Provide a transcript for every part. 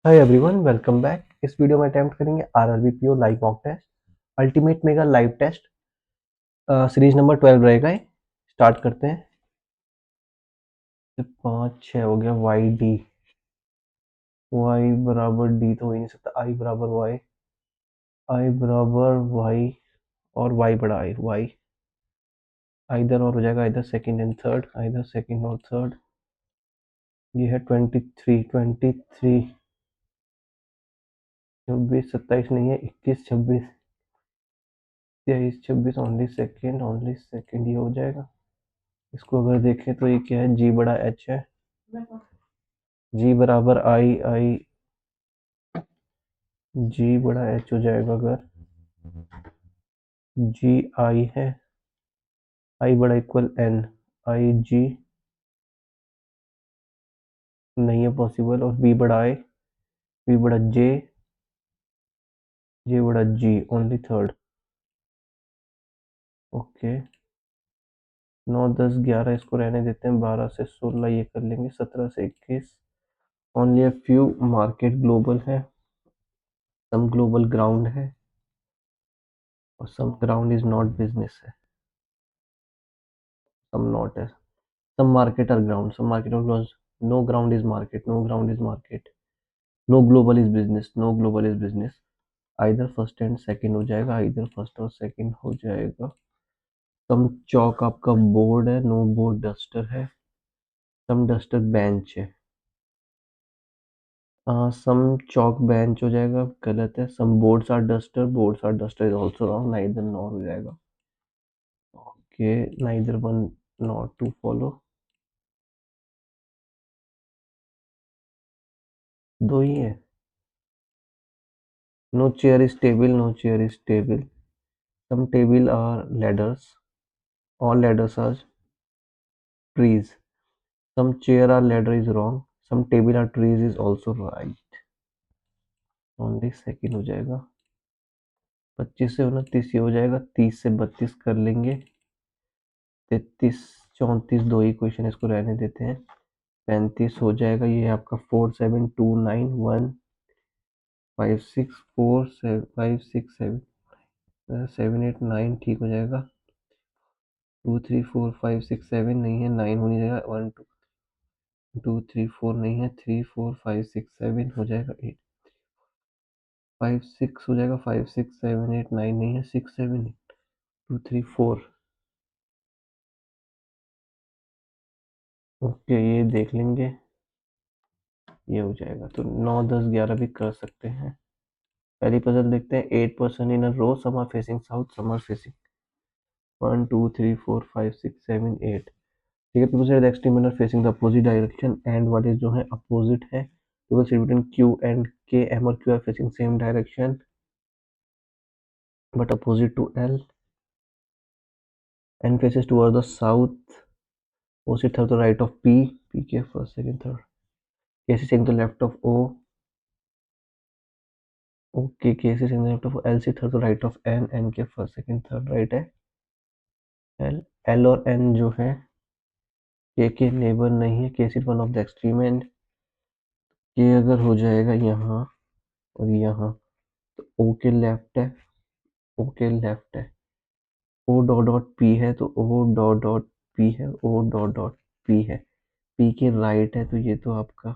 हाय everyone, welcome back. इस video में attempt करेंगे RRB PO live mock test, ultimate mega live test. Series number 12 रहेगा ये। Start करते हैं। 5 6 हो गया। वाई डी, वाई बराबर डी तो हो ही नहीं सकता। आई बराबर वाई, आई बराबर वाई और वाई बड़ा आई। वाई इधर और हो जाएगा, इधर सेकंड एंड थर्ड, इधर सेकंड और थर्ड। ये है 23 23 26 27 नहीं है, 21 26 23 26 ओनली सेकंड ये हो जाएगा। इसको अगर देखें तो ये क्या है, जी बड़ा एच है। जी बराबर आई आई, जी बड़ा एच हो जाएगा अगर जी आई है। आई बड़ा इक्वल एन, आई जी नहीं है पॉसिबल। और बी बड़ा आई, बी बड़ा जे, जे बड़ा जी, ओनली थर्ड। ओके, 9 10 11 इसको रहने देते हैं। 12 से 16 ये कर लेंगे। 17 से 21 only a few. Market global है, सम ग्लोबल ग्राउंड है और सम ग्राउंड इज नॉट बिजनेस है। सम नॉट है, some market are ground, some market are ground. No ground is market, no ground is market. No global is business, no global is business. Either first and second हो जाएगा, either first और second हो जाएगा। some chalk आपका board है, no board duster है। some duster bench है। some chalk bench हो जाएगा, गलत है। some boards are duster, boards are duster is also wrong, neither nor हो जाएगा। okay, neither one nor to follow, दो ही है। no chair is table, no chair is table. Some table are ladders, all ladders are trees. Some chair or ladder is wrong, some table or trees is also right. Only second हो जाएगा। 25 से 29 ये हो जाएगा। 30 से 32 कर लेंगे। 33 34 दो ही क्वेश्चन, इसको रहने देते हैं। 35 हो जाएगा। ये आपका 4 7 2 9 1 5 6 4 5 6 7 7 8 9 ठीक हो जाएगा। 2 3 4 5 6 7 नहीं है, 9 होनी जाएगा। 1 2 3 4 नहीं है, 3 4 5 6 7 हो जाएगा। 8 5 6 हो जाएगा। 5 6 7 8 9 नहीं है, 6 7 2 3 4। ओके, ये देख लेंगे, ये हो जाएगा। तो 9 10 11 भी कर सकते हैं। पहली पजल देखते हैं। 8% in a row, some are facing south, some are facing 1 2 3 4 5 6 7 8। ठीक है, people said the extreme are facing the opposite direction and what is जो है अपोजिट है। People said between Q and K, M और Q are facing same direction but opposite to L. N faces toward the south, opposite to the right of P, PK first, second, third. K is saying the left of O. Okay, K is saying the left of O. L is to the right of N, N के first, second, third, right है। L, L और N जो है K के neighbour नहीं है। K is one of the extreme end। K अगर हो जाएगा यहाँ और यहाँ तो O के लेफ्ट है, O के लेफ्ट है। O डॉट डॉट P है तो O डॉट डॉट P है, O डॉट डॉट P है। P के राइट है तो ये तो आपका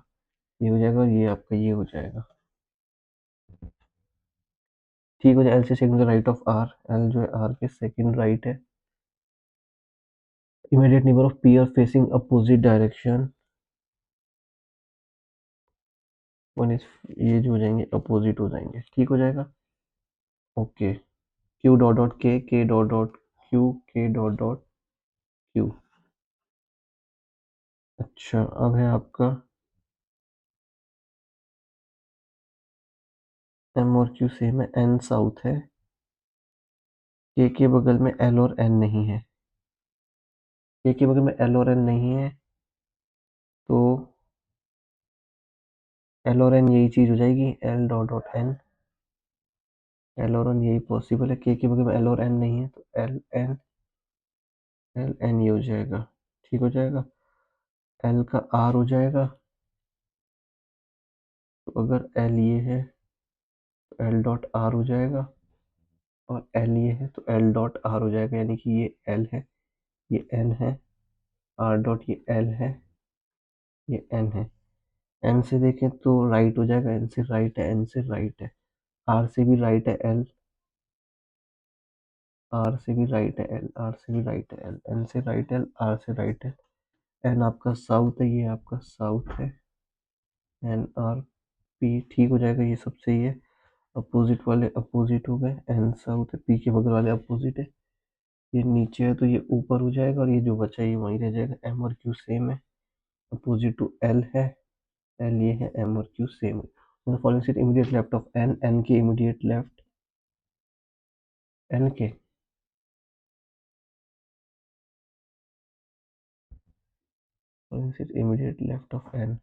ये हो जाएगा और ये आपका ये हो जाएगा। ठीक हो जाए। एल से second right of R, L जो है आर के सेकंड राइट है। Immediate neighbour of P are facing opposite direction, one is ये जो हो जाएंगे अपोजिट हो जाएंगे। ठीक हो जाएगा। ओके, क्यू डॉट डॉट के, के डॉट डॉट क्यू, के डॉट डॉट क्यू। अच्छा, अब है आपका एम और क्यू सेम है। एन साउथ है, के बगल में एल और एन नहीं है। के बगल में एल और एन नहीं है तो एल और एन यही चीज हो जाएगी, L dot dot N. L और एन यही पॉसिबल है। के बगल में एल और एन नहीं है तो एल एन, एल एन ये हो जाएगा। ठीक हो जाएगा। एल का आर हो जाएगा तो अगर एल ये है तो एल डॉट आर हो जाएगा, और एल ये है तो एल डॉट आर हो जाएगा, यानी कि ये एल है, ये एन है, आर डॉट ये एल है, ये एन है। एन से देखें तो राइट हो जाएगा, एन से राइट है, एन से राइट है, आर से भी राइट है एल, आर से भी राइट है एल, आर से भी राइट है एल, एन से राइट एल, आर से राइट है। एन आपका साउथ है, ये आपका साउथ है, एन आर पी ठीक हो जाएगा, ये सब सही है। अपोजिट वाले अपोजिट हो गए, एन साउथ है, पी के बगल वाले अपोजिट है, ये नीचे है तो ये ऊपर हो जाएगा, और ये जो बचा है ये वहीं रह जाएगा। एम और क्यू सेम है, अपोजिट टू एल है, एल ये है, एम और क्यू सेम है। Following seat immediate left of N, N के इमीडिएट लेफ्ट, एन के following seat immediate left of N,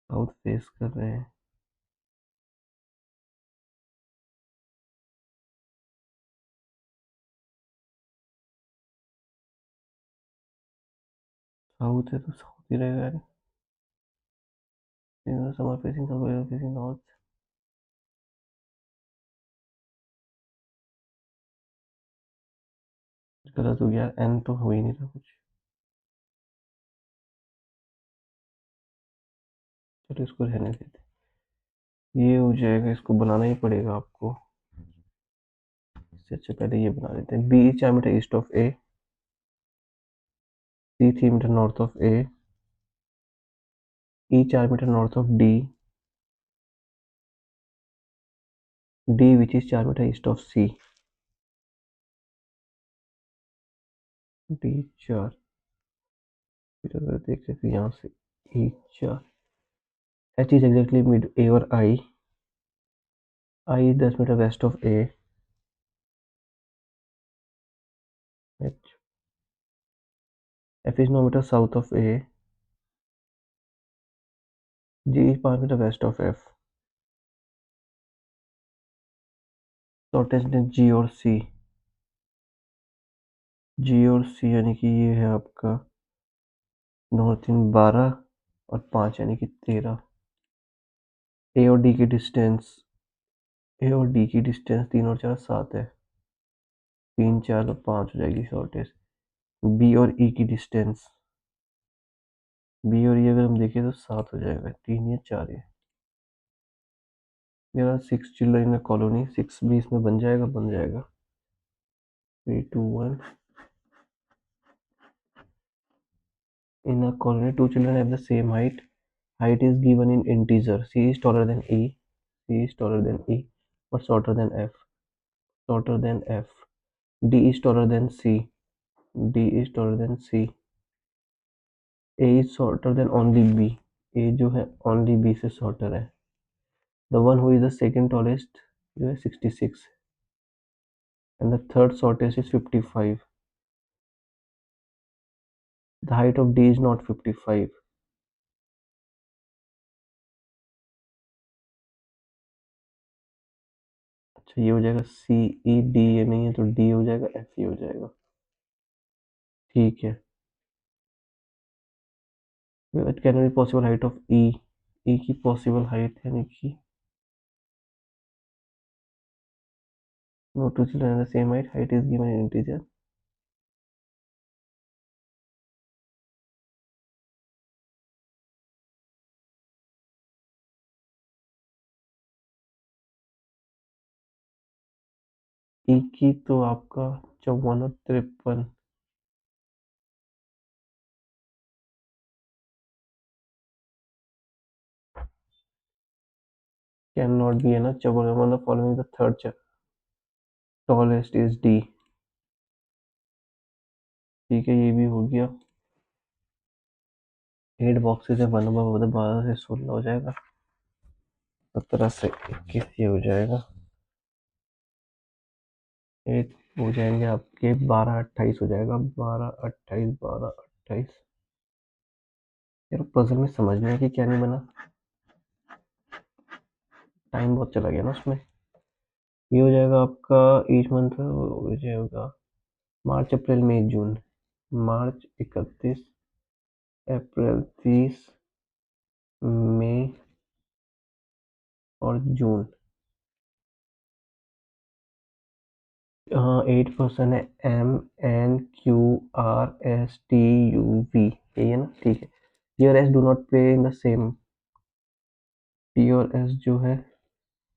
south face कर रहे हैं। साउथ है तो साउथ ही रहेगा यार। Summer facing, summer facing north. गलत हो गया, एन तो हो ही नहीं रहा कुछ। चलो इसको रहने देते, ये हो जाएगा, इसको बनाना ही पड़ेगा आपको। इससे अच्छा पहले ये बना देते हैं। B 4 metre east of A, C 3 metre north of A, E 4 metre north of D, D which is 4 metre east of C, D 4। फिर अगर देखें तो यहाँ से E 4, H is exactly mid A और I, I 10 metre west of A, H F is 9 metre south of A, G is 5 metre west of F. Shortest distance जी और सी, जी और सी यानी कि ये है आपका 9 3 12 और 5 यानी कि 13। ए और डी की डिस्टेंस, ए और डी की डिस्टेंस 3 और 4 7 है, 3 4 और 5 हो जाएगी शॉर्टेस्ट। बी और ई की डिस्टेंस, बी और ई अगर हम देखें तो 7 हो जाएगा, 3 या 4 है। मेरा 6 चिल्ड्रन इन कॉलोनी, 6 भी इसमें बन जाएगा, बन जाएगा। 3 2 1 in a colony 2 children have the same height is given in integer, c is taller than e, c is taller than e but shorter than f, shorter than f, d is taller than c, d is taller than c, a is shorter than only b, a जो है only b से shorter है। the one who is the second tallest जो है 66 and the third shortest is 55, the height of d is not 55। अच्छा ये हो जाएगा सी ई डी, ये नहीं है तो डी हो जाएगा, एफ ये हो जाएगा, ठीक है। It can be possible height of E, E की पॉसिबल हाइट यानी कि no two children the same height is given in integer. E की तो आपका 54 और 53, कैन नॉट बी है ना, 54 मतलब following the third tallest is D, ठीक है ये भी हो गया। 8 बॉक्सेज है, 1 मतलब 12 से 16 हो जाएगा, 17 से 21 ये हो जाएगा, 8 हो जाएंगे आपके 12 28 हो जाएगा, 12 28 12 28। यार पजल में समझ में है कि क्या नहीं बना, टाइम बहुत चला गया ना उसमें। ये हो जाएगा आपका ईच मंथ हो जाएगा मार्च अप्रैल मई जून, मार्च 31, अप्रैल 30, मई और जून। हाँ 8% है, MNQRSTUV, यही है ना, ठीक है। P और S डू नॉट पे इन द सेम, P और S जो है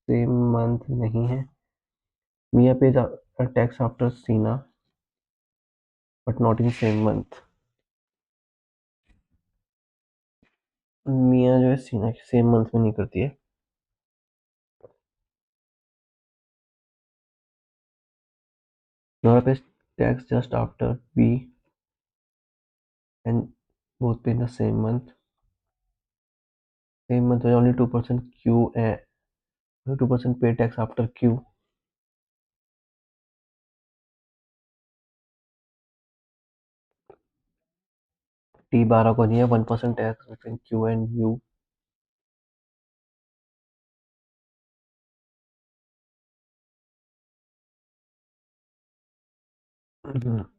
सेम मंथ नहीं है। Mia pay tax after Sina but not in same month. Mia जो है सीना के सेम मंथ में नहीं करती है। Nora pays tax just after B and both pay in the same month. Same month only 2% Q and 2% pay tax after Q. T12 को नहीं है 1% tax between Q and U.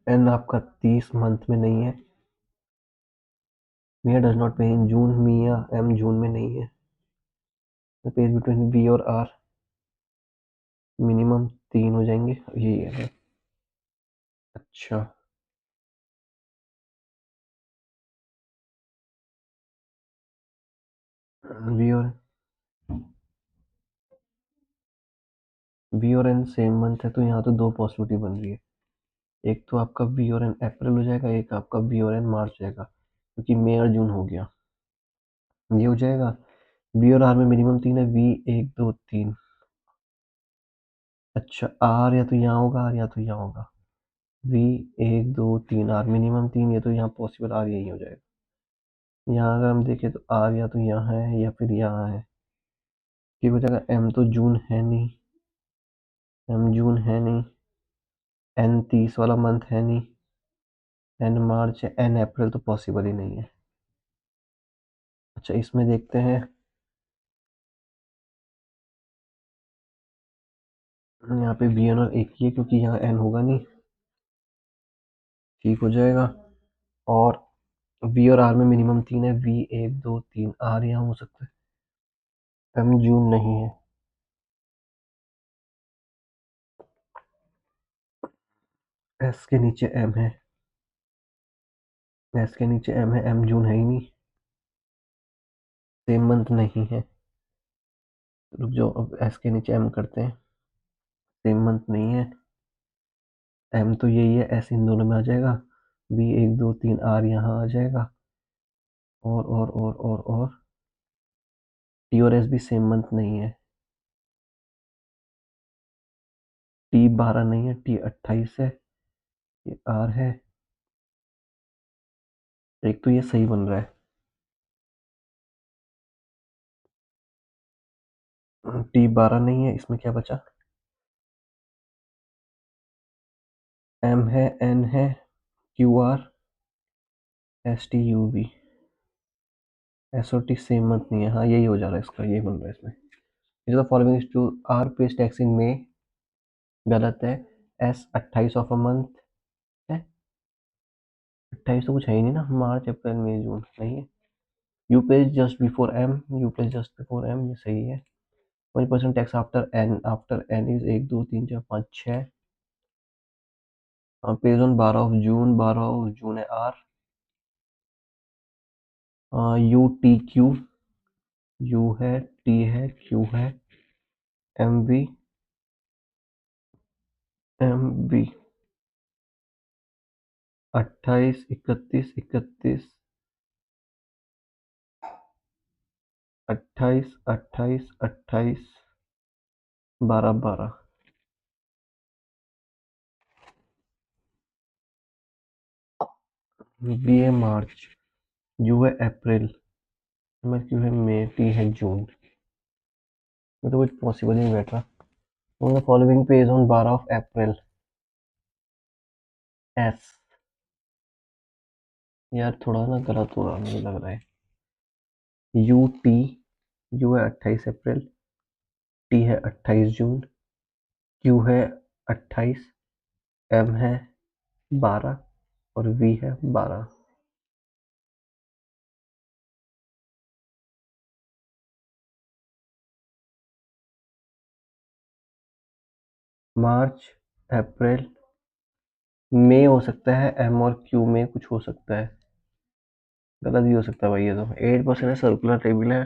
N आपका 30 month में नहीं है। मिया डज नॉट पे इन जून, मिया M जून में नहीं है। पेज बिटवीन V और R मिनिमम 3 हो जाएंगे, यही है। अच्छा V और V और N सेम मंथ है तो यहाँ तो दो पॉसिबिलिटी बन रही है। एक तो आपका V और N अप्रैल हो जाएगा, एक आपका V और N मार्च हो जाएगा, क्योंकि मई और जून हो गया, ये हो जाएगा। V और R में मिनिमम 3 है, V 1 2 3। अच्छा R या तो यहाँ होगा, R या तो यहाँ होगा। V 1 2 3 R मिनिमम 3, ये तो यहाँ पॉसिबल R यही हो जाएगा। यहाँ अगर हम देखें तो R या तो यहाँ है या फिर यहाँ है, ठीक हो जाएगा। M तो जून है नहीं, M जून है नहीं, N 30 वाला मंथ है नहीं, N मार्च है, N अप्रैल तो पॉसिबल ही नहीं है। अच्छा इसमें देखते हैं, यहाँ पे वी एन और एक ही है क्योंकि यहाँ N होगा नहीं, ठीक हो जाएगा। और वी और आर में मिनिमम 3 है, V 1 2 3, R यहाँ हो सकता है, M जून नहीं है। S के नीचे M है, S के नीचे M है, M जून है ही नहीं, सेम मंथ नहीं है। रुक जाओ, अब S के नीचे M करते हैं, सेम मंथ नहीं है। M तो यही है, S इन दोनों में आ जाएगा, V 1 2 3 R यहाँ आ जाएगा। और T और S भी सेम मंथ नहीं है। T 12 नहीं है, T 28 है, ये R है। एक तो ये सही बन रहा है, T 12 नहीं है, इसमें क्या बचा, M है, N है, QR, STUV, SOT same month नहीं है। हाँ यही हो जा रहा है, इसका यही बन रहा है इसमें। Is the following is true R pays tax in May, गलत है। S 28 ऑफ अ मंथ है, 28 तो कुछ है ही नहीं ना, मार्च अप्रैल मई जून नहीं है। You page just before M, you page just before M, ये सही है। 1% tax after N is 1 2 3 4 5 6। Page on 12 of June, 12 of June है R। UTQ, U है, T है, Q है, MV, MV 28 31 31, 28 28 28, 12 12। B है मार्च, U है अप्रैल, M Q है मई, T है जून। ये तो कुछ पॉसिबल ही नहीं बैठ रहा। On the following page on 12 of April, S, यार थोड़ा ना गलत हो रहा मुझे लग रहा है। UT, U है 28 अप्रैल, T है 28 जून, Q है 28, M है 12 और वी है 12। मार्च, अप्रैल, मई हो सकता है, एम और क्यू में कुछ हो सकता है, गलत भी हो सकता है भाई। ये तो 8% है, सर्कुलर टेबल है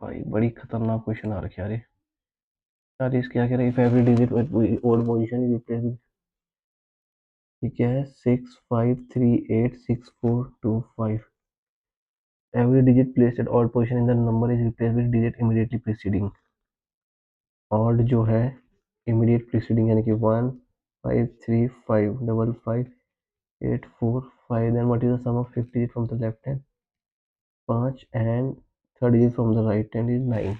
भाई। बड़ी खतरनाक क्वेश्चन आ रखी है यार। यार इस क्या कह रहा है, if every digit odd position is replace. ये क्या है, 6538642 5। Every digit placed at odd position in the number is replace with digit immediately preceding. Odd जो है इमीडिएट प्रीसीडिंग, यानी कि 1 5 3 5 5 5 8 4 5। Then what is the sum of fifth digit from the left hand, 5, and third digit from the right hand is 9।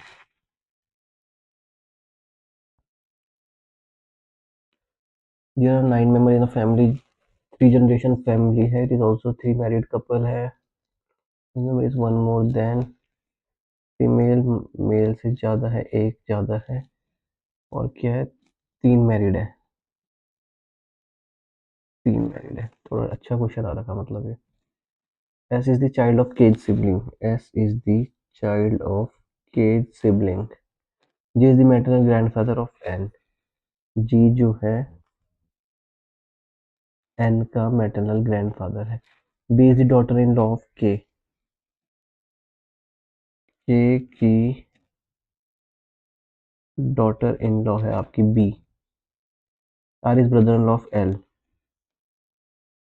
There are 9 member in a family, 3 generation family है, it is also 3 married couple है, is one more than female, male से ज्यादा है, एक ज्यादा है, और क्या है, 3 मैरिड है, 3 मैरिड है। थोड़ा अच्छा क्वेश्चन आ रखा मतलब ये। S is the child of caged sibling. S is the child of caged sibling. G is the maternal grandfather of N. G जो है N का maternal grandfather है। B is the daughter-in-law of K. K की daughter-in-law है आपकी B. R is brother-in-law of L.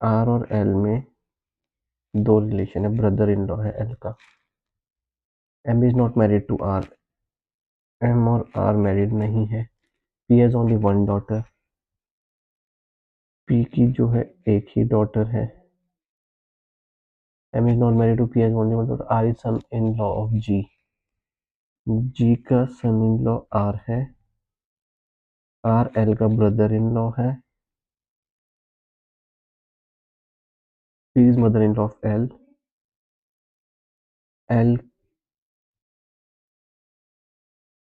R और L में दो रिलेशन है, ब्रदर इन लॉ है L का। M is not married to R. M और R मैरिड नहीं है। P has only one daughter. P की जो है एक ही डॉटर है। M is not married to P, has only one daughter. R is son-in-law of G. G का सन in law R है। R L का ब्रदर इन लॉ है। P is mother in law of L. L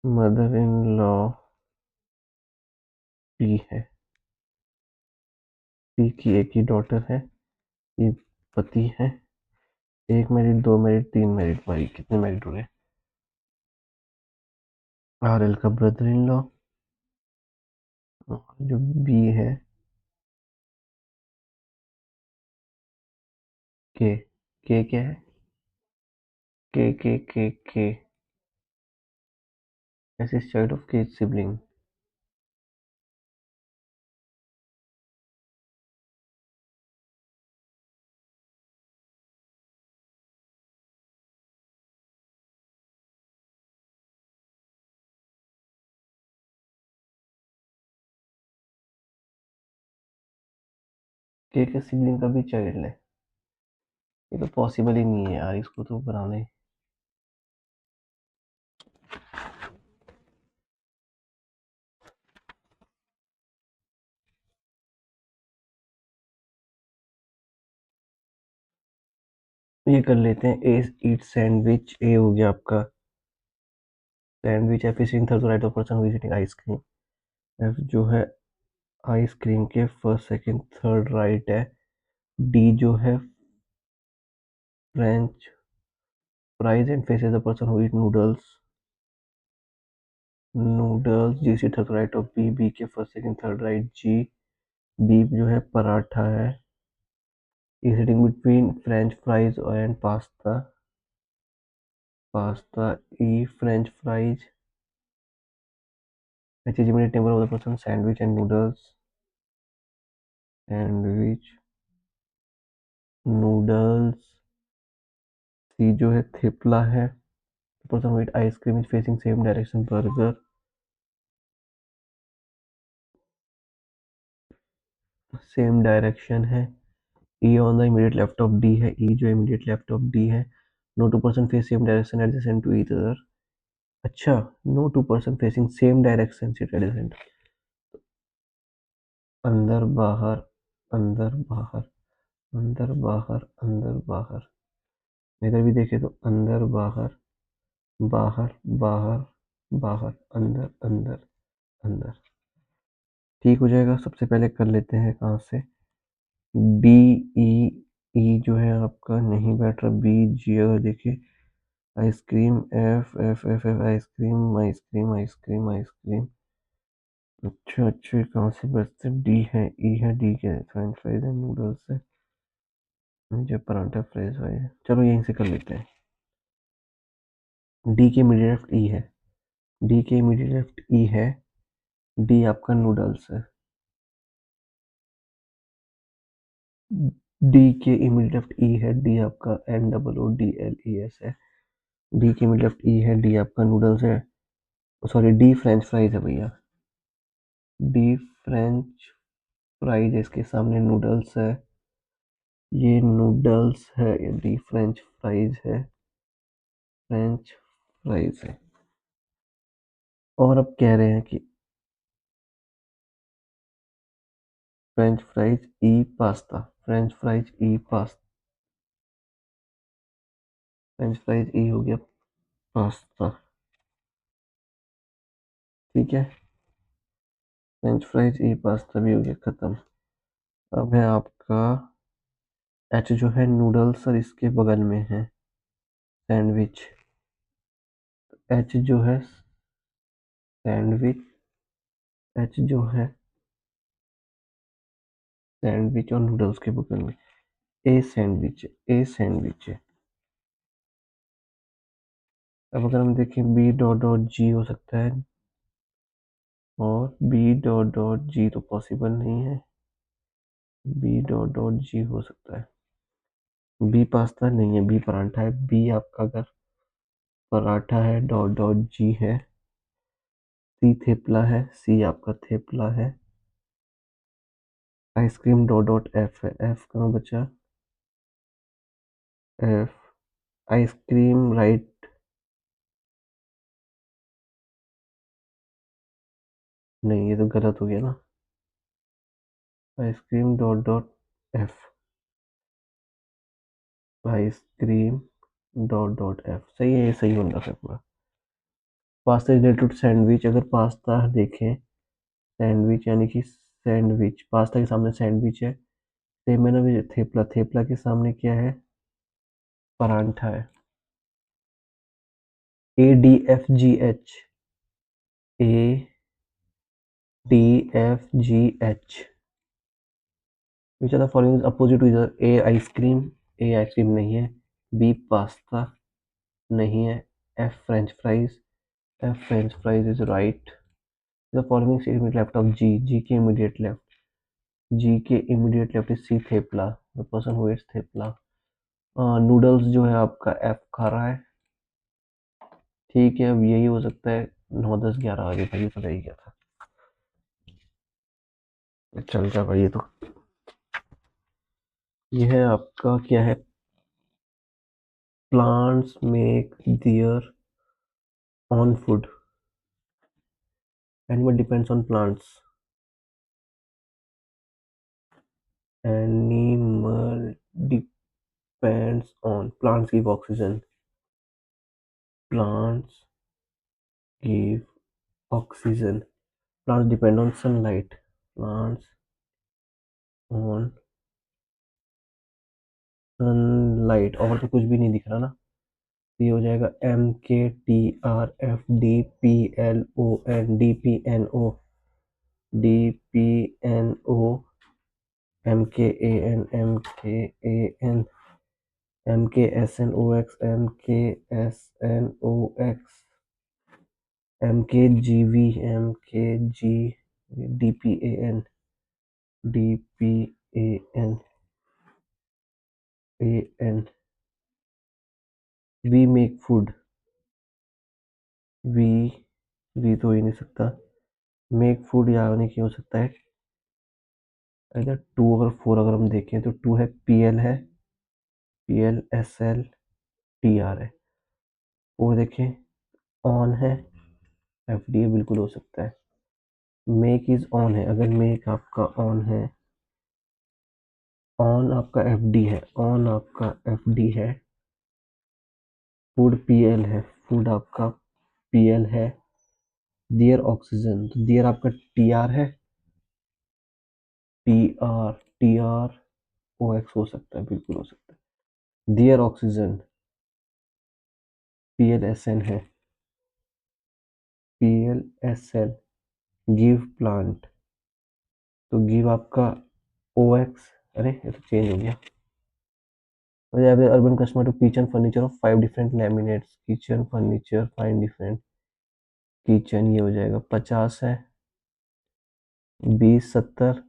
mother in law P है। P की एक ही daughter है, ये पति है। एक मैरिड, दो मैरिड, तीन मैरिड, भाई कितने मैरिड हो गए। आर एल का ब्रदर इन लॉ, जो बी है के। के क्या है, के ऐसे चाइल्ड ऑफ के सिबलिंग। के सिबलिंग का भी चाइल्ड है, ये तो पॉसिबल ही नहीं है यार, इसको तो बनाने। ये कर लेते हैं, ए ईट सैंडविच, ए हो गया आपका sandwich. F is third right of person visiting ice cream. F जो है आइसक्रीम के फर्स्ट सेकंड थर्ड राइट है। डी जो है French fries and faces the person who eat noodles, noodles. G C third right of B, B के first second third right G. B जो है पराठा है, E sitting between French fries and pasta, pasta. E French fries, H is immediate neighbour of the person sandwich and noodles, sandwich noodles. C जो है थिपला है, person who eat ice cream is facing same direction burger, same direction है। E on the immediate left of D है, E जो immediate left of D है। No two person face same direction adjacent to each other. अच्छा, no two person facing same direction sit adjacent. अंदर बाहर, अंदर बाहर, अंदर बाहर, अंदर बाहर। इधर भी देखे तो अंदर बाहर, बाहर बाहर, बाहर अंदर, अंदर अंदर। ठीक हो जाएगा। सबसे पहले कर लेते हैं कहाँ से, डी ई, ई जो है आपका नहीं बैठ रहा, बी जी अगर देखिए, ice cream, F F F F ice cream ice cream ice cream ice cream. अच्छा अच्छा, कहाँ से बचते, डी है, ई है, डी के फ्रेंच फ्राइज है, नूडल्स है, मुझे पराठा फ्रेंच फ्राइज है, चलो यहीं से कर लेते हैं। डी के इमीडिएट लेफ्ट ई है, डी के इमीडिएट लेफ्ट ई है, डी आपका नूडल्स है, डी के इमीडिएट लेफ्ट ई है, डी आपका NOODLES है, डी के इमीडिएट लेफ्ट ई है, डी आपका नूडल्स है, सॉरी डी फ्रेंच फ्राइज है भैया, डी फ्रेंच फ्राइज है, इसके सामने नूडल्स है, ये नूडल्स है, ये डी फ्रेंच फ्राइज है, फ्रेंच फ्राइज है। और अब कह रहे हैं कि फ्रेंच फ्राइज ई पास्ता, फ्रेंच फ्राइज ई पास्ता, फ्रेंच फ्राइज ई हो गया पास्ता, ठीक है, फ्रेंच फ्राइज ई पास्ता भी हो गया खत्म। अब है आपका एच जो है नूडल्स और इसके बगल में है सैंडविच, एच जो है सैंडविच, एच जो है सैंडविच और नूडल्स के बगल में ए सैंडविच है, ए सैंडविच है। अब अगर हम देखें बी डॉट डॉट जी हो सकता है, और बी डॉट डॉट जी तो पॉसिबल नहीं है, बी डॉट डॉट जी हो सकता है, बी पास्ता नहीं है, बी पराठा है, बी आपका अगर पराठा है डॉट डॉट जी है, सी थेपला है, सी आपका थेपला है, आइसक्रीम डॉट डॉट एफ है, एफ कहाँ बचा, एफ आइसक्रीम राइट, नहीं ये तो गलत हो गया ना, ice cream dot dot F, ice cream dot dot F सही है, ये सही होना है पूरा। Pasta is related to sandwich, अगर पास्ता देखें, सैंडविच यानी कि सैंडविच, पास्ता के सामने सैंडविच है, सेम है ना भी, थेपला, थेपला के सामने क्या है, परांठा है, ADFGH, ADFGH, which are the following opposite to इधर, ए आइसक्रीम नहीं है, बी पास्ता नहीं है, F French fries, F French fries is right, the following statement left of G, G के इमीडिएट लेफ्ट, जी के immediate left is C thepla, the person who eats thepla, noodles जो है आपका F खा रहा है, ठीक है, अब यही हो सकता है, 9 10 11 आगे भाई तो रह गया था, चल जा भाई, ये तो ये है आपका क्या है, plants make their own food, animal depends on plants, animal depends on plants give oxygen, plants give oxygen, plants depend on sunlight, plants on sunlight, और तो कुछ भी नहीं दिख रहा ना, ये हो जाएगा MKTRFDPLON, DPNO, MKAN, MKAN, MKSNOX, DPAN, we make food, we we तो हो ही नहीं सकता, मेक फूड यानी कि हो सकता है, अगर 2 अगर 4 अगर हम देखें तो 2 है, PL है, PLSLTR है, 4 देखें, ऑन है, FD बिल्कुल हो सकता है, मेक इज ऑन है, अगर मेक आपका ऑन है, ऑन आपका FD है, ऑन आपका FD है, फूड PL है, फूड आपका PL है, दियर ऑक्सीजन, तो दियर आपका TR है, TROX हो सकता है, बिल्कुल हो सकता है। डियर ऑक्सीजन PLSN है। PLSL गिव प्लांट, तो गिव आपका OX, अरे ये तो चेंज हो गया। Urban customer to kitchen furniture of 5 different laminates, kitchen furniture 5 different kitchen, ये हो जाएगा 50 है, 20, 70,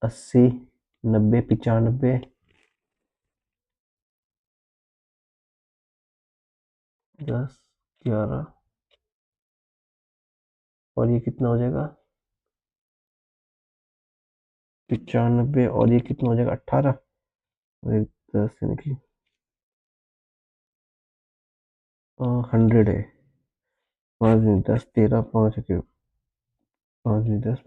80, 90, 95, 10, 11, और ये कितना हो जाएगा 95, और ये कितना हो जाएगा 18, और एक 10 से निकली 100 है। 5 नहीं 10, 13, 5 के 5 नहीं 10,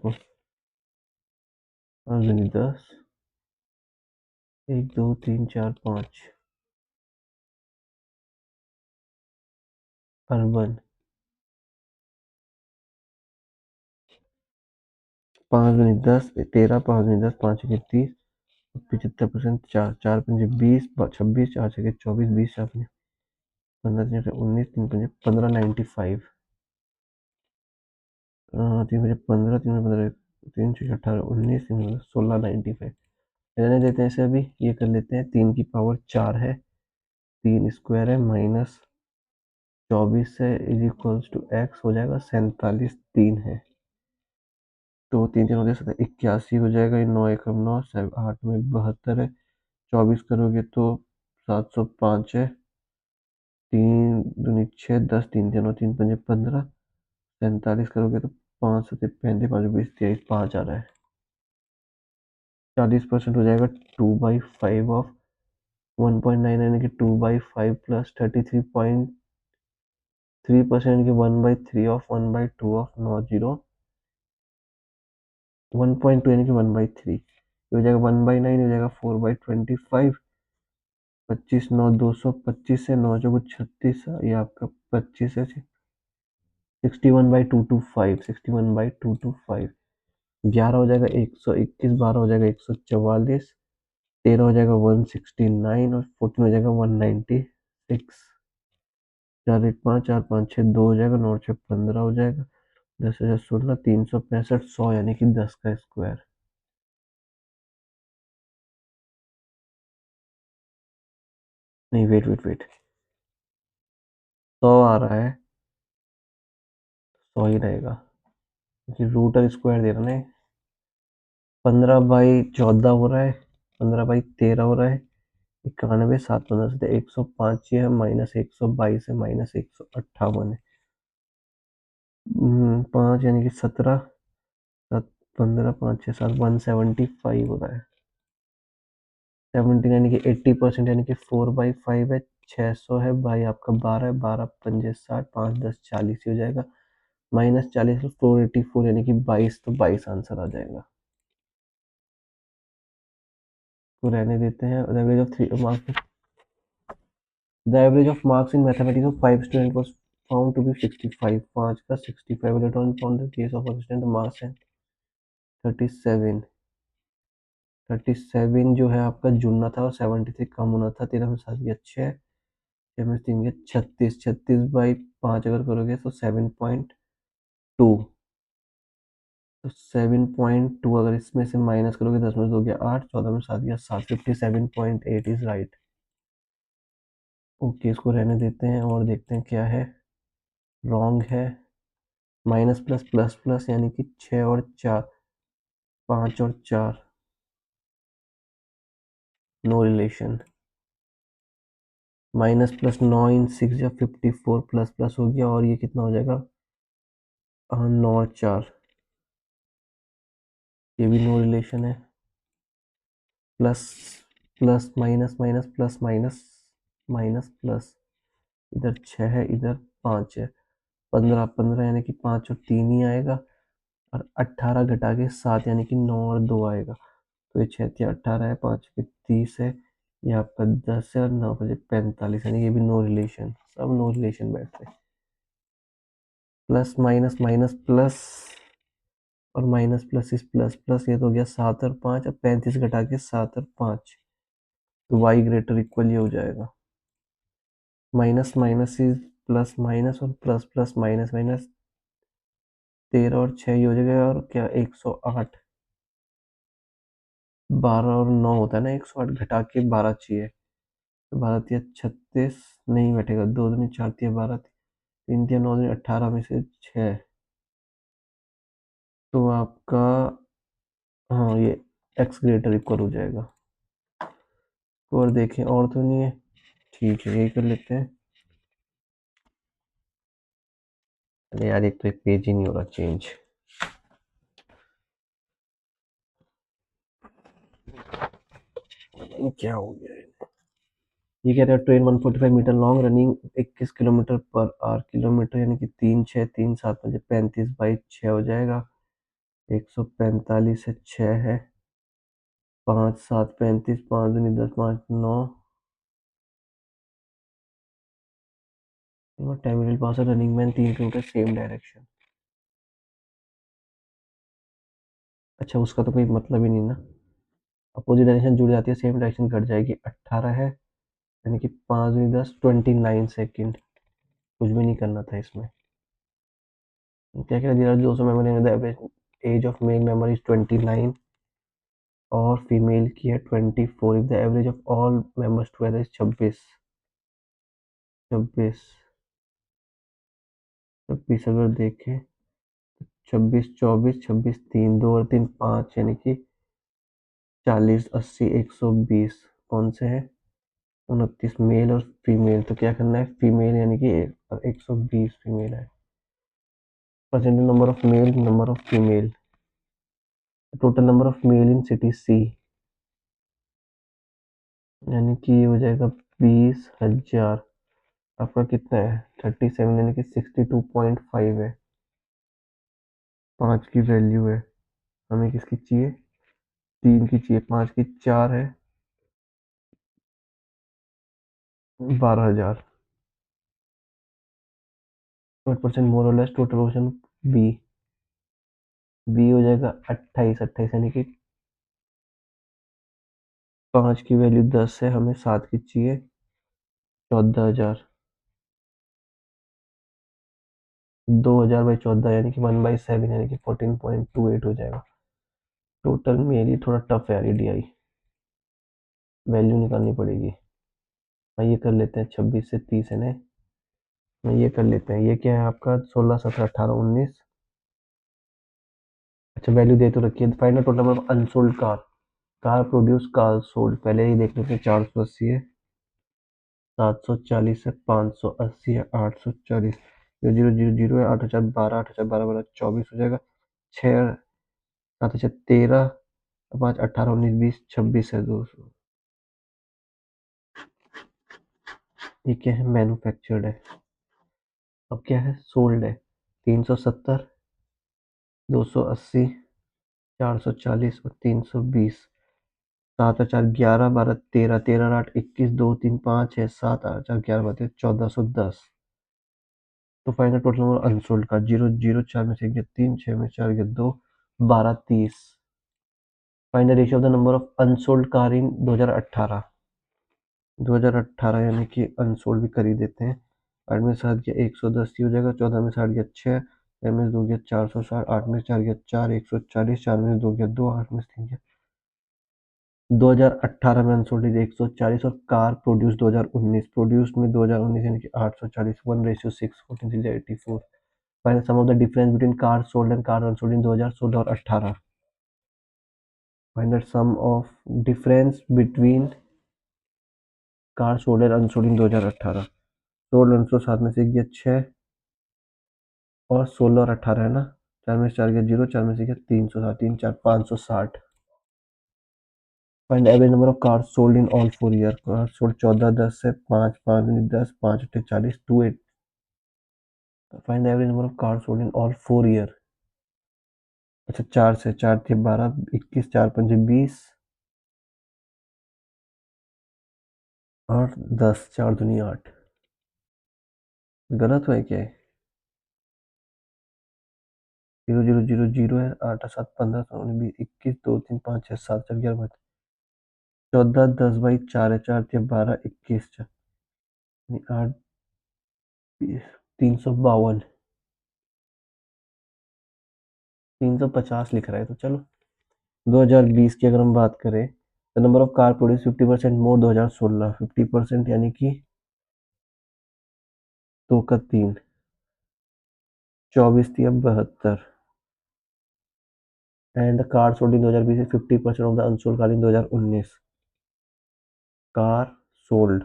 5 नहीं 10, 1 2 3 4 5 अर्बन, 5 नहीं 10, 13, 5 नहीं 10, 5 के 30, 75%, 4 4 पंजे 20, 26, 4 छके 24, 20 4 पंजे 15, 3 19, 3 पंजे 15, 95, 3 पंजे 15, 3 पंजे 15, 3 6 18, 19, 3 पंजे 16, 95। रहने देते हैं इसे, अभी ये कर लेते हैं। 3 की पावर 4 है, 3 स्क्वायर है, माइनस 24 है, इज इक्वल्स टू एक्स हो जाएगा 47, 3 है, तो 3 3 होते 81 हो जाएगा। ये 9 एकम 9, 8 में 72 है, 24 करोगे तो 705 है, 3 दूनी 6, 10, 3 तीनों 3 पंजे 15, 47 करोगे तो 5 सत्ते 35, 5 20, 23, 5 आ रहा है। 40% हो जाएगा 2/5 ऑफ 1.9, यानी कि 2/5 प्लस 33.3% की 1/3 ऑफ 1/2 ऑफ 90, 1.2 यानी कि 1/3 हो जाएगा। 1/9 हो जाएगा 4/25, 25 9 225 से 9 चौको 36, ये आपका 25 है, 61/225, 61/225। 11 हो जाएगा 121, 12 हो जाएगा 144, 13 हो जाएगा 169, और 14 हो जाएगा 196। 4 1 5, 4 5 6 2 हो जाएगा, 9 6 15 हो जाएगा, 10 हजार 16, 365, 100 यानी कि 10 का स्क्वायर। नहीं वेट वेट वेट, 100 आ रहा है, 100 ही रहेगा, क्योंकि रूट स्क्वायर दे रहा है ना। 15/14 हो रहा है, 15/13 हो रहा है, 91, 7 15 से 105 है, माइनस 122 है, माइनस 158 है, 5 यानी कि 17, 7 15, 5 6 7, 175 हो रहा है। 17 यानी कि 80%, यानी कि 4/5 है, 600 है, बाई आपका 12 है, 12 पंजे 60, 5 10 40 ही हो जाएगा, -40 में 484 यानी कि 22, तो 22 आंसर आ जाएगा। तो रहने देते हैं। The average of 3 marks, the average of marks in mathematics of 5 student was found to be 65, 5 का 65, later on found the case of assistant marks है 37, 37 जो है आपका जुड़ना था और 73 कम होना था, 13 में 7 के 6, 6 में 3 के 36, 36/5 अगर करोगे तो 7.2, तो 7.2 अगर इसमें से माइनस करोगे 10 में 2 गया 8, 14 में 7 गया 7, 57.8 इज राइट। ओके, इसको रहने देते हैं और देखते हैं क्या है। रॉन्ग है, माइनस प्लस प्लस प्लस यानी कि 6 और 4, 5 और 4, नो रिलेशन। माइनस प्लस 9 इन 6 या 54, प्लस प्लस हो गया, और ये कितना हो जाएगा 9 और 4, ये भी नो रिलेशन है। Plus plus minus minus plus minus minus plus, इधर 6 है, इधर 5 है, 15 15 यानी कि 5 और 3 ही आएगा, और 18 घटा के 7 यानी कि 9 और 2 आएगा, तो ये 6 18 है, 5 के 30 है, ये आपका 10 है, और 9 बजे 45, यानी ये भी नो रिलेशन, सब नो रिलेशन बैठते हैं। प्लस माइनस माइनस प्लस, और माइनस प्लस इस प्लस प्लस, ये तो हो गया 7 और 5, अब 35 घटा के 7 और 5, तो y ग्रेटर इक्वल ये हो जाएगा। Minus minus is plus minus और प्लस प्लस माइनस माइनस, 13 और 6 ये हो जाएगा, और क्या 108, 12 और 9 होता है ना 108, घटा के 12 चाहिए, तो 12 तिया 36, नहीं बैठेगा, 2 दूनी 4 तिया 12, 3 तिया 9 दूनी 18 में से 6, तो आपका हाँ ये x ग्रेटर इक्वल हो जाएगा। और देखें और तो नहीं है, ठीक है यही कर लेते हैं। अरे यार एक तो एक पेज ही नहीं हो रहा चेंज, ये क्या हो गया है। ये कह रहा है train 145 metre long running 21 kilometre per hour, kilometre यानी कि 3 6 3 7 मुझे 35 बाई 6 हो जाएगा, 145 से 6 है, 5 7 35, 5 दूनी 10, 5 9, temporary pass running man 3 kilometre same direction. अच्छा उसका तो कोई मतलब ही नहीं ना, अपोजिट डायरेक्शन जुड़ जाती है सेम डायरेक्शन घट जाएगी, 18 है, यानी कि 5 दूनी 10, 29 सेकेंड, कुछ भी नहीं करना था इसमें। क्या कह रहा है, जो मेमोरी में the average age of male memory is 29 और फीमेल की है 24, if the average of all members together is 26, 26, 26 अगर देखें, 26 24 26 3 2 और 3 5, यानी कि 40 80 120, कौन से है 29 मेल और फीमेल, तो क्या करना है फीमेल यानी कि 120 फीमेल है, percentage number of male number of female, total number of male in city C, यानी कि ये हो जाएगा 20,000, आपका कितना है 37, यानी कि 62.5 है, 5 की वैल्यू है, हमें किसकी चाहिए 3 की चाहिए, 5 की 4 है, 12,000, 20% मोर और less, total ocean B, B हो जाएगा 28, 28 यानी कि 5 की वैल्यू 10 है, हमें 7 की चाहिए, 14,000, 2,000 बाई 14 यानी कि 1/7, यानी कि 14.28 हो जाएगा। टोटल मेरी थोड़ा टफ है यार, डी वैल्यू निकालनी पड़ेगी। मैं ये कर लेते हैं 26 से 30 है ना, मैं ये कर लेते हैं, ये क्या है आपका 16 17 18 19, अच्छा वैल्यू दे तो रखिए, find the total number of unsold car, car produce car sold, पहले ही देख लेते हैं, 480 है, 740 है, 580 है, 840, 0 0 0 0 है, 8,000 12, 8,000 12 12 24 हो जाएगा, 6 7 अच्छा 13, 5 18 19 20 26 है 200, ये क्या है मैन्युफैक्चर्ड है, अब क्या है सोल्ड है 370, 280, 440 और 320, 7 4 11 12 13, 13 8 21 2 3 5 6 7 8 4 11 12 1410, तो फाइनल टोटल नंबर अनसोल्ड का 0 0 4 में से गया 3, 6 में 4 गया 2, 12 30, find the ratio of the number of unsold car in 2018, 2018 यानी कि अनसोल्ड भी कर ही देते हैं, 8 में 7 गया 110 ही हो जाएगा, 14 में 7 गया 6, 6 में 2 गया 460, 8 में 4 गया 4 140, 4 में 2 गया 2, 8 में 3 गया, 2018 में अनसोल्ड 140, और कार प्रोड्यूस 2019, प्रोड्यूस में 2019 यानी कि 840, 1:6, 14 find sum of the difference between car sold and car unsold in 2016 और 18, find the sum of difference between car sold and unsold in 2018, sold unsold साथ में से गया 6 और 16 और 18 है ना, 4 में से 4 गया 0, 4 में से गया 360, 3 4 560, find average number of car sold in all 4 year, car sold 14 10 से 5 5 10 5 40 2 8, find the average number of car sold in all 4 year, अच्छा 4 से 4 थे 12 21 4 5 20 और 10, 4 दूनी 8, गलत हुआ है क्या है? 0 0 0 0 है, 8 7 15 16 20 21 2 3 5 6 7 4 11 14 10 बाई 4 है, 4 3 12 21 8 352 350 लिख रहा है। तो चलो 2020 की अगर हम बात करें, the number of car produce 50% मोर 2016, 50% यानी कि 2 का 3, 24 थी अब 72, and the car sold in 2020 50% of the unsold car in 2019। Car sold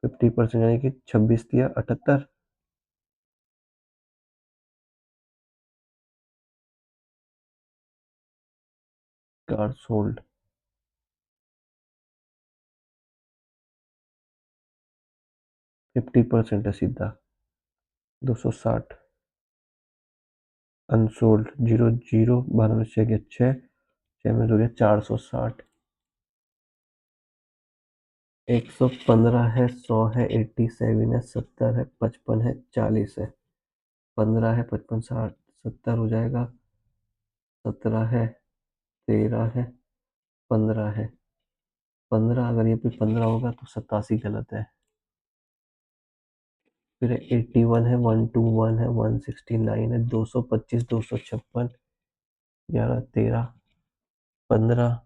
50% यानी कि 26 थी 78, कार सोल्ड 50% है सीधा 260, अनसोल्ड 0 0 12 में 6 6 6 में 2 460, 115 है, 100 है, 87 है, 70 है, 55 है, 40 है, 15 है, 55 60 70 हो जाएगा, 17 है, 13 है, 15 है, 15 अगर ये भी 15 होगा तो 87 गलत है। फिर 81 है, 121 है, 169 है, 225 256 11 13 15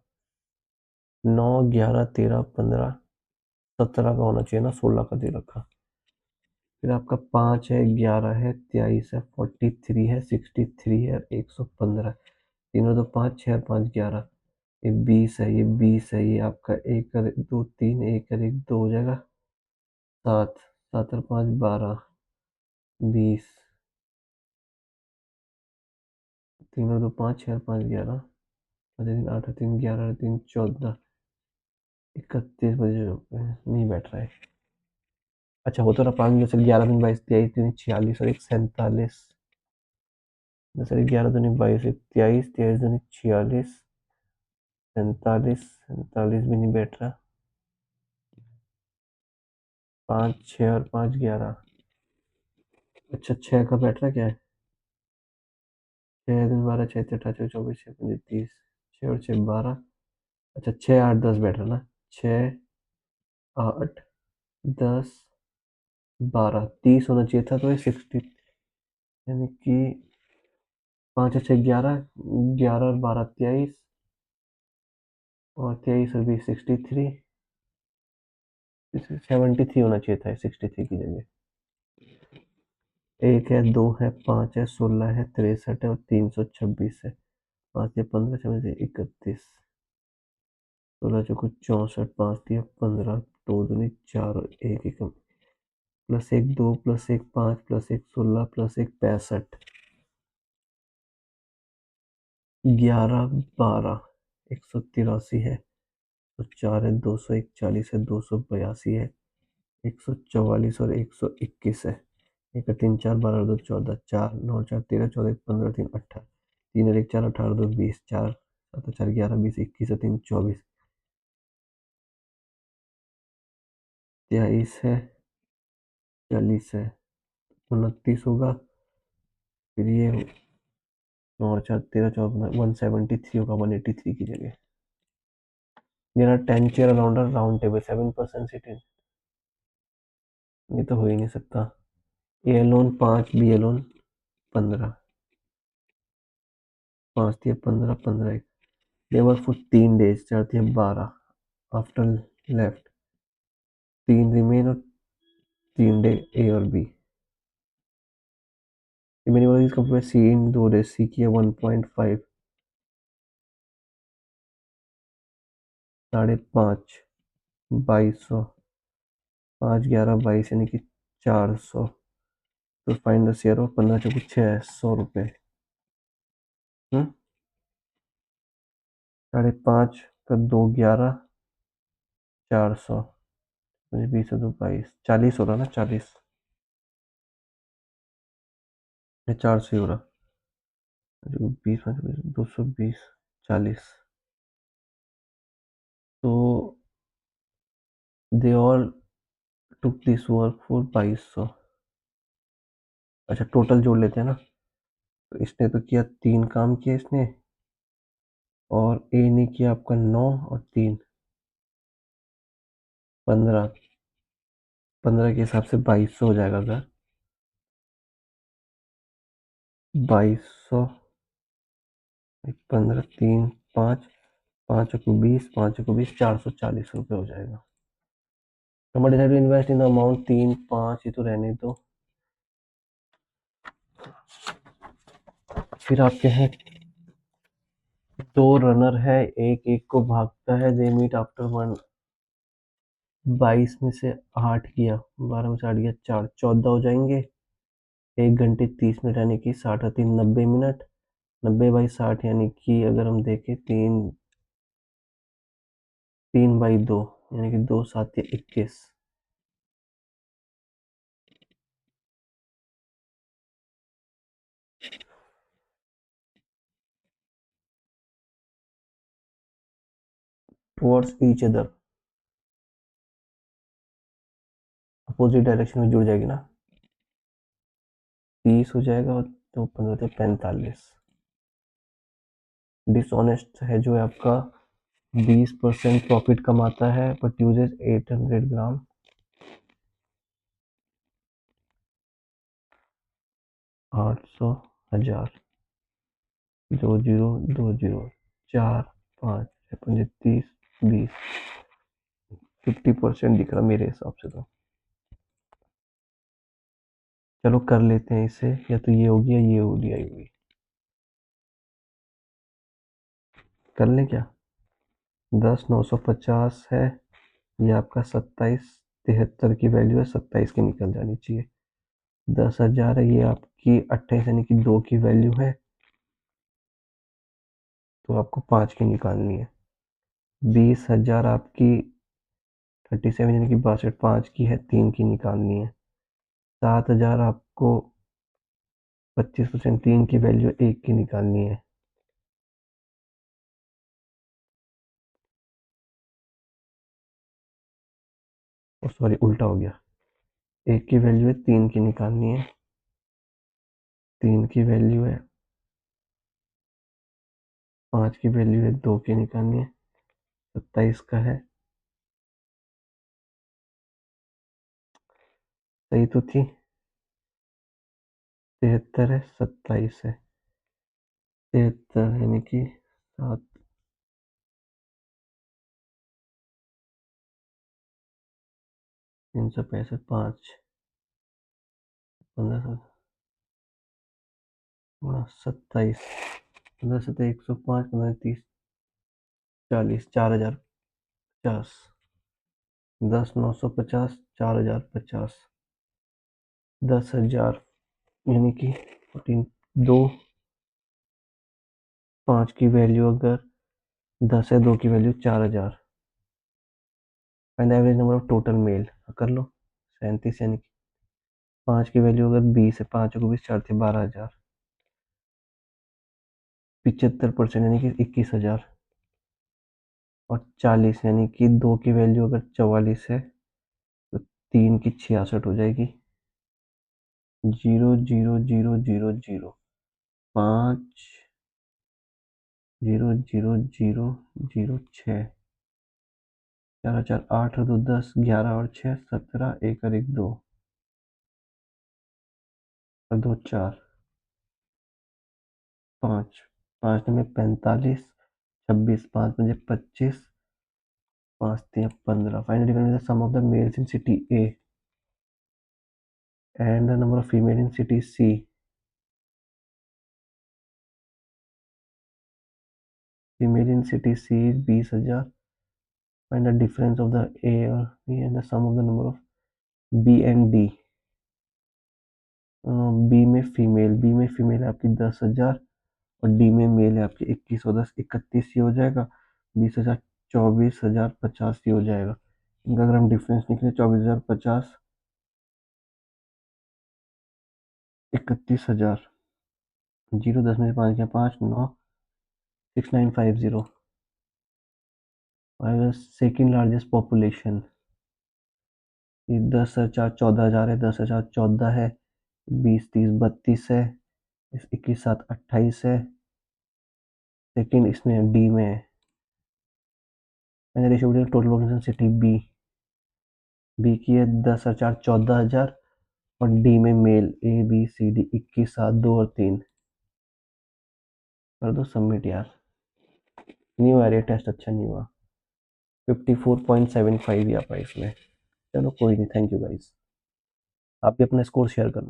9 11 13 15 17 का होना चाहिए ना, 16 का दे रखा। फिर आपका 5 है, 11 है, 23 है, 43 है, 63 है, 115, तीनों तो 5 6 5 11, ये 20 है, ये 20 है, ये आपका 1 और 2 3 1 और 1 2 हो जाएगा 7 7 और 5 12 20, तीनों तो 5 6 और 5 11, 8 3 11 3 14 31 बजे नहीं बैठ रहा है। अच्छा हो तो रहा 5 जैसे 11 दिन 22 23 दिन 46 और 1 47, जैसे 11 दूनी 22 1 23 23 दूनी 46 47 47 भी नहीं बैठ रहा, 5 6 और 5 11, अच्छा 6 का बैठ रहा क्या है, 6 दिन 12 6 28 24 6 25 30, 6 और 6 12, अच्छा 6 8 10 बैठ रहा ना, 6 8 10 12 30 होना चाहिए था, तो ये 60 यानी कि 5 और 6 11 11 और 12 23 और 23 और 20 63, 73 होना चाहिए था 63 की जगह। 1 है 2 है 5 है 16 है 63 है और 326 है, 5 या 15 छः 31, 16 चौको 64, 5 या 15, 2 दूनी 4 और 1 एक प्लस 1 2 प्लस 1 5 प्लस 1 16 प्लस 1 65, 11 12 183 है, तो 4 है 241 है 282 है 144 और 121 है, एक 3 4 12 2 14 4 9 4 13 14 15 3 18, 3 और 1 4 18 2 20 4 7 4 11 20 21 और 3 24, 23 है 40 है 29 होगा, फिर ये 9 और 4 13 14 173 होगा 183 की जगह। मेरा 10 chair around round table 7% seating, ये तो हो ही नहीं सकता। ए लोन 5 बी लोन 15, 5 थी 15 15 एक, लेबर फॉर 3 डेज 4 थी 12, आफ्टर लेफ्ट 3 रिमेन और 3 डे ए और बी, रिमेनिंग वाली कंपेयर सी इन 2 डेज, सी की है 1.5 5.5 2200, 5 11 22 यानी कि 400, तो फाइंड द शेयर ऑफ 15 चौको 6 100 रुपये, 5.5 का 2 11 400, 20 और 2 22 40 हो रहा ना, 40 या 400 ही हो रहा, 20 220 40, तो they all took this work for 2200, अच्छा टोटल जोड़ लेते हैं ना, तो इसने तो किया 3 काम किया इसने, और ए ने किया आपका 9 और 3 15। 15 के हिसाब से 2200 हो जाएगा अगर 2200, 15 3 5, 5 को 20, 440 रुपये हो जाएगा। somebody had to invest in the amount 3 5, ये तो रहने दो। फिर आपके हैं 2 रनर है, एक एक को भागता है, दे मीट आफ्टर 1। 22 में से 8 किया, 12 में से 8 गया 4, 14 हो जाएंगे। 1 घंटे 30 मिनट यानी कि 60 और 3 90 मिनट। 90/60 यानी कि अगर हम देखें 3/2 यानी कि 2 7 21। Towards each other, opposite direction में जुड़ जाएगी ना। 30 हो जाएगा और 2 15 45। डिसऑनेस्ट है जो है आपका 20% प्रॉफिट कमाता है बट यूजेस 800 ग्राम। 800 1000, 20 4 5 6 30 20, 50% दिख रहा मेरे हिसाब से तो। चलो कर लेते हैं इसे, या तो ये होगी या ये होगी आएगी। कर लें क्या? 10 950 है, ये आपका 27 73 की वैल्यू है, 27 की निकल जानी चाहिए। 10,000 है, ये आपकी 28 यानी कि 2 की वैल्यू है, तो आपको 5 की निकालनी है। 20,000 आपकी 37 यानी कि 62, 5 की है, 3 की निकालनी है। 7,000 आपको 25% 3 की वैल्यू 1 की निकालनी है। और सॉरी उल्टा हो गया, 1 की वैल्यू है 3 की निकालनी है, 3 की वैल्यू है 5 की वैल्यू है 2 की निकालनी है। 27 का है, सही तो थी। 73 है, 27 है। 73 यानी कि 7, 365, 5 15 27, 15 7 105, 15 30 40, 4,050। 10 950, 4,050। 10,000 यानी कि 14, 2 5 की वैल्यू अगर 10 है, 2 की value 4,000। Find average number of total male, कर लो। 37 यानी कि 5 की वैल्यू अगर 20 है, 5 को 20 4 थे 12,000। 75% यानी कि 21,000। और 40 यानी कि 2 की वैल्यू अगर 44 है तो 3 की 66 हो जाएगी। 0 0 0 0 0, 5 0 0 0 0 6, 4 4 8 और 2 10, 11 और 6 17, 1 और 1 2 और 2 4, 5 5 में 45, 26 5 में 25, 5 3 15। Finally the sum of the males in city A and the number of female in city C. Female in city C is 20,000। Find the difference of the A और B and the sum of the number of B and D. B में female है आपकी 10,000 और D में mail है आपकी 21 और 10 31 ही हो जाएगा। 20,000 24,000 50 ही हो जाएगा। इनका अगर हम डिफरेंस निकले 24,050 31,000। 0 10 में से 5 गया 5 9 6950। सेकेंड लार्जेस्ट पॉपुलेशन, ये 10,000 14,000 है, 10,000 14 है, 20 30 32 है, इस 21 7 28 है। सेकंड इसमें डी में है। मैंने ratio total population city B की है 10,000 14,000 और डी में मेल ABCD 21 7 2 और 3 कर दो सबमिट यार। नहीं हुआ ये टेस्ट, अच्छा नहीं हुआ। 54.75 ही आ पाया इसमें। चलो कोई नहीं, थैंक यू गाइस। आप भी अपना स्कोर शेयर करना।